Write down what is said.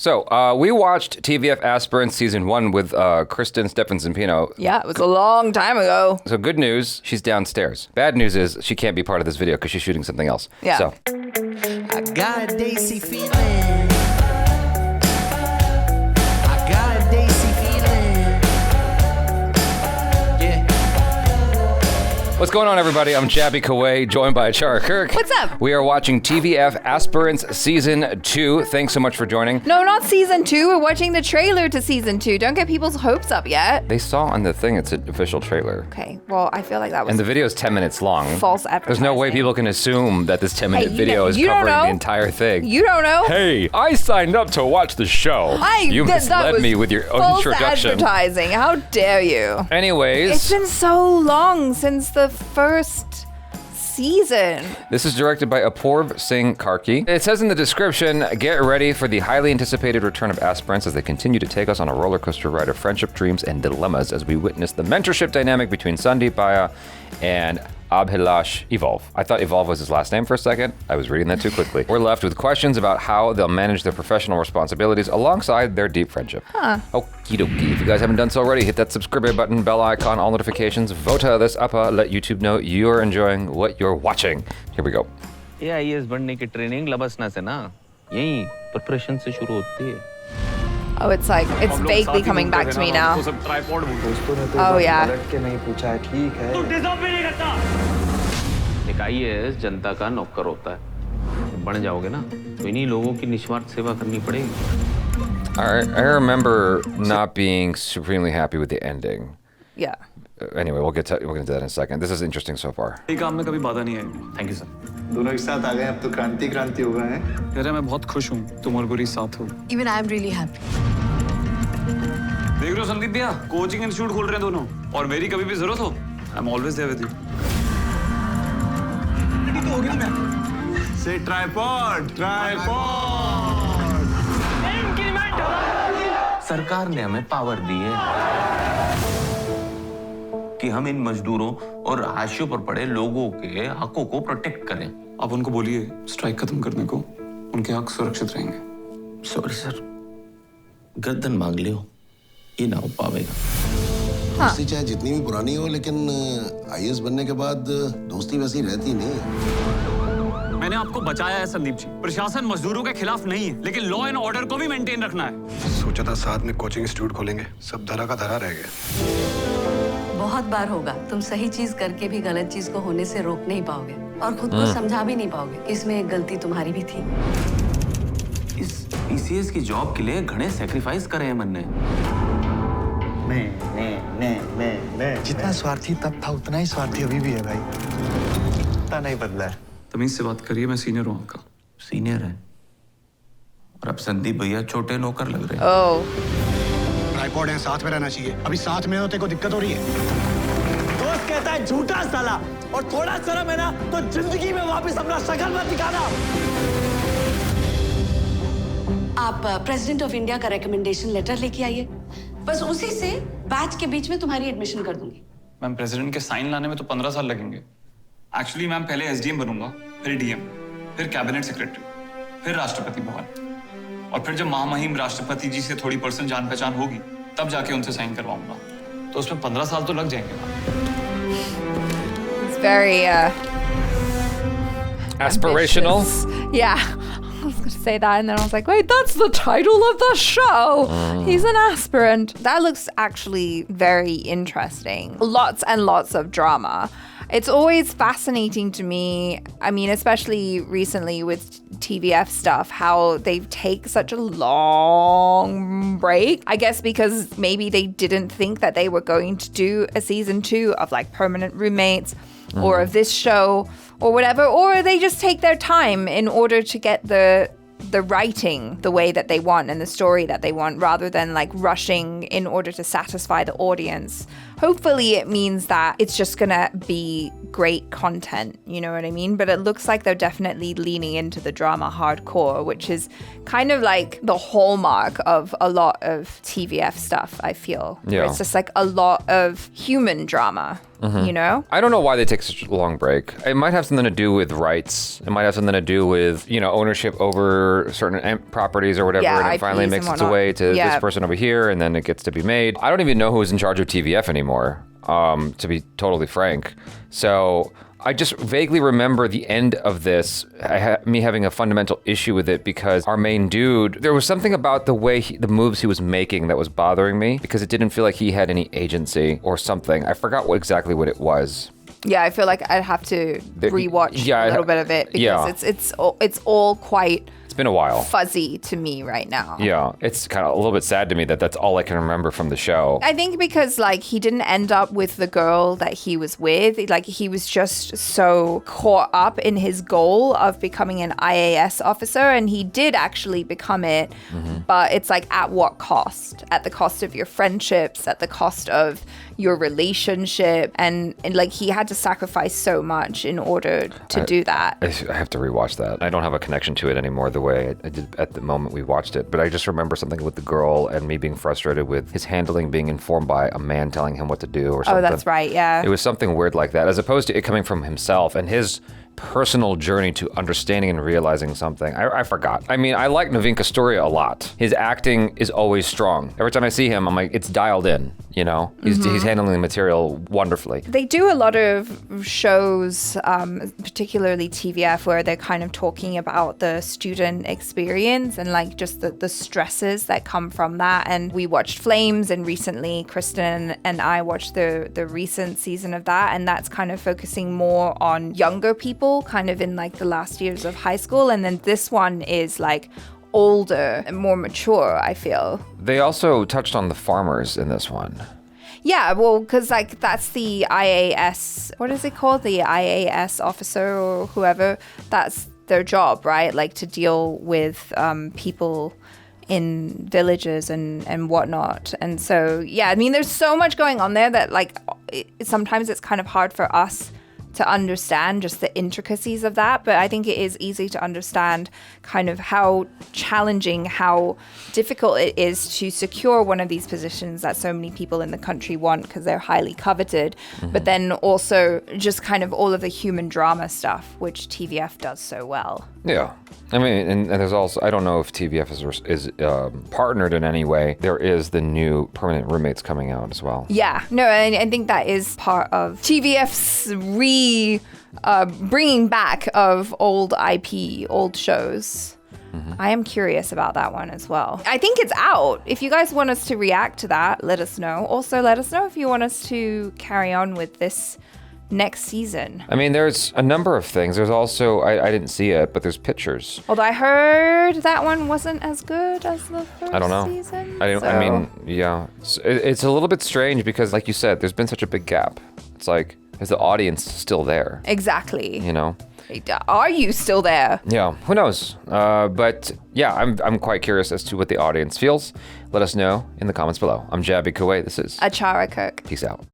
So, we watched TVF Aspirants Season 1 with Kristen Stephenson-Pino. Yeah, it was a long time ago. So good news, she's downstairs. Bad news is she can't be part of this video because she's shooting something else. Yeah. So. I got a Daisy feeling. I got a Daisy feeling. Yeah. What's going on, everybody? I'm Jaby Kawai, joined by Achara Kirk. What's up? We are watching TVF Aspirants Season 2. Thanks so much for joining. No, not Season 2. We're watching the trailer to Season 2. Don't get people's hopes up yet. They saw on the thing it's an official trailer. Okay, well, I feel like that was And the video is 10 minutes long. false advertising. There's no way people can assume that this 10-minute Hey, video is you don't covering know. the entire thing. You don't know. Hey, I signed up to watch the show. You that misled was me with your false introduction. advertising. How dare you? Anyways, It's been so long since the first season. this is directed by Apoorv, Singh, Karki. It says in the description, get ready for the highly anticipated return of aspirants as they continue to take us on a roller coaster ride of friendship, dreams, and dilemmas as we witness the mentorship dynamic between Daipayan and Abhilash evolve. I thought Evolve was his last name for a second. I was reading that too quickly. We're left with questions about how they'll manage their professional responsibilities alongside their deep friendship. Okie dokie. If you guys haven't done so already, hit that subscribe button, bell icon, all notifications, vote this up, let YouTube know you're enjoying what you're watching. Here we go. ये IAS बनने की training लबसना से ना यही preparation से शुरू होती है. Oh, it's vaguely coming back to me now. Oh, yeah. एक आईएएस जनता का नौकर होता है. बन जाओगे ना तो इन्हीं लोगों की निस्वार्थ सेवा करनी पड़ेगी. I remember not being supremely happy with the ending. Yeah. Anyway, we'll get to that in a second. This is interesting so far. काम में कभी बाधा नहीं आई. Thank you sir. दोनों एक साथ आ गए अब तो क्रांति हो गए हैं. तेरे मैं बहुत खुश हूँ तुम और गुरी साथ हो. Even I'm really happy. देख रहे हो संदीप भैया कोचिंग इंस्टीट्यूट खोल रहे हैं दोनों और मेरी कभी भी जरूरत हो I am always there with you. तो हो गया मैं. से ट्राइपॉड. सरकार ने हमें पावर दी है कि हम इन मजदूरों और हाशियों पर पड़े लोगों के हकों को प्रोटेक्ट करें. आप उनको बोलिए स्ट्राइक खत्म करने को. उनके हक सुरक्षित रहेंगे. Sorry sir. गर्दन मांग लियो ये ना हो पावेगा. दोस्ती चाहे जितनी भी पुरानी हो लेकिन आईएएस बनने के बाद दोस्ती वैसी रहती नहीं है. मैंने आपको बचाया है संदीप जी. प्रशासन मजदूरों के खिलाफ नहीं है लेकिन लॉ एंड ऑर्डर को भी मेंटेन रखना है. सोचा था साथ में कोचिंग इंस्टीट्यूट खोलेंगे. सब धरा का धरा रह गया. बहुत बार होगा तुम सही चीज करके भी गलत चीज को होने से रोक नहीं पाओगे और खुद को समझा भी नहीं पाओगे कि इसमें एक गलती तुम्हारी भी थी. इस पीसीएस की जॉब के लिए घणे सैक्रिफाइस करे हैं मन ने. मैं जितना स्वार्थी तब था उतना ही स्वार्थी अभी भी है भाई. इतना नहीं बदला है. तमीज से बात करिए. मैं सीनियर हूँ आपका. सीनियर है और अब संदीप भैया छोटे नौकर लग रहे हैं. Oh. ट्राइपॉड है साथ में रहना चाहिए. अभी साथ में होते को दिक्कत हो रही है. दोस्त कहता है झूठा साला और थोड़ा शर्म है ना तो जिंदगी में वापस अपना शक्ल मत दिखाना. आप प्रेसिडेंट ऑफ इंडिया का रिकमेंडेशन लेटर लेके आइए. बस उसी से बैच के बीच में तुम्हारी एडमिशन कर दूंगी. मैम प्रेसिडेंट के साइन लाने में तो 15 साल लगेंगे. एक्चुअली मैम पहले एसडीएम बनूंगा फिर डीएम फिर कैबिनेट सेक्रेटरी फिर राष्ट्रपति भवन और फिर जब महामहिम राष्ट्रपति जी से थोड़ी पर्सनल जान पहचान होगी तब जाके उनसे साइन करवाऊंगा. तो उसमें 15 साल तो लग जाएंगे. It's very Aspirational? ambitious. Yeah. I was going to say that and then I was like, wait, that's the title of the show. He's an aspirant. That looks actually very interesting. Lots and lots of drama. It's always fascinating to me, I mean, especially recently with TVF stuff, how they take such a long break. I guess because maybe they didn't think that they were going to do a season 2 of like Permanent Roommates or of this show or whatever, or they just take their time in order to get the writing the way that they want and the story that they want rather than like rushing in order to satisfy the audience hopefully it means that it's just gonna be great content, you know what I mean? But it looks like they're definitely leaning into the drama hardcore, which is kind of like the hallmark of a lot of TVF stuff, I feel. Yeah. It's just like a lot of human drama. You know? I don't know why they take such a long break. It might have something to do with rights. It might have something to do with, ownership over certain properties or whatever, and it finally IPs makes and its way to whatnot. this person over here, and then it gets to be made. I don't even know who's in charge of TVF anymore, to be totally frank. So I just vaguely remember the end of this, me having a fundamental issue with it because our main dude, there was something about the way the moves he was making that was bothering me because it didn't feel like he had any agency or something. I forgot exactly what it was. Yeah, I feel like I'd have to rewatch a little bit of it because it's all quite... It's been a while. Fuzzy to me right now. Yeah, it's kind of a little bit sad to me that that's all I can remember from the show. I think because he didn't end up with the girl that he was with. He was just so caught up in his goal of becoming an IAS officer, and he did actually become it. But it's at what cost? At the cost of your friendships, at the cost of your relationship, and he had to sacrifice so much in order to do that. I have to rewatch that. I don't have a connection to it anymore the way I did at the moment we watched it, but I just remember something with the girl and me being frustrated with his handling being informed by a man telling him what to do or something. Oh, that's right, yeah. It was something weird like that, as opposed to it coming from himself and his personal journey to understanding and realizing something. I forgot. I mean, I like Naveen Kasturia a lot. His acting is always strong. Every time I see him, I'm like, it's dialed in, He's handling the material wonderfully. They do a lot of shows, particularly TVF, where they're kind of talking about the student experience and just the stresses that come from that. And we watched Flames, and recently Kristen and I watched the recent season of that, and that's kind of focusing more on younger people, kind of in the last years of high school. And then this one is older and more mature, I feel. They also touched on the farmers in this one. Yeah, well, because that's the IAS, what is it called? The IAS officer or whoever, that's their job, right? To deal with people in villages and whatnot. And so, yeah, I mean, there's so much going on there that sometimes it's kind of hard for us to understand just the intricacies of that, but I think it is easy to understand kind of how challenging, how difficult it is to secure one of these positions that so many people in the country want because they're highly coveted, but then also just kind of all of the human drama stuff, which TVF does so well. Yeah. I mean, and there's also, I don't know if TVF is partnered in any way. There is the new Permanent Roommates coming out as well. Yeah, no, I think that is part of TVF's bringing back of old IP, old shows. I am curious about that one as well. I think it's out. If you guys want us to react to that, let us know. Also, let us know if you want us to carry on with this next season. I mean, there's a number of things. There's also, I didn't see it, but there's pictures. Although I heard that one wasn't as good as the first I don't know. season. I mean, yeah. It's a little bit strange because, like you said, there's been such a big gap. It's is the audience still there? Exactly. Are you still there? Yeah, who knows? But yeah, I'm quite curious as to what the audience feels. Let us know in the comments below. I'm Jaby Kuwait. This is Achara Kirk. Peace out.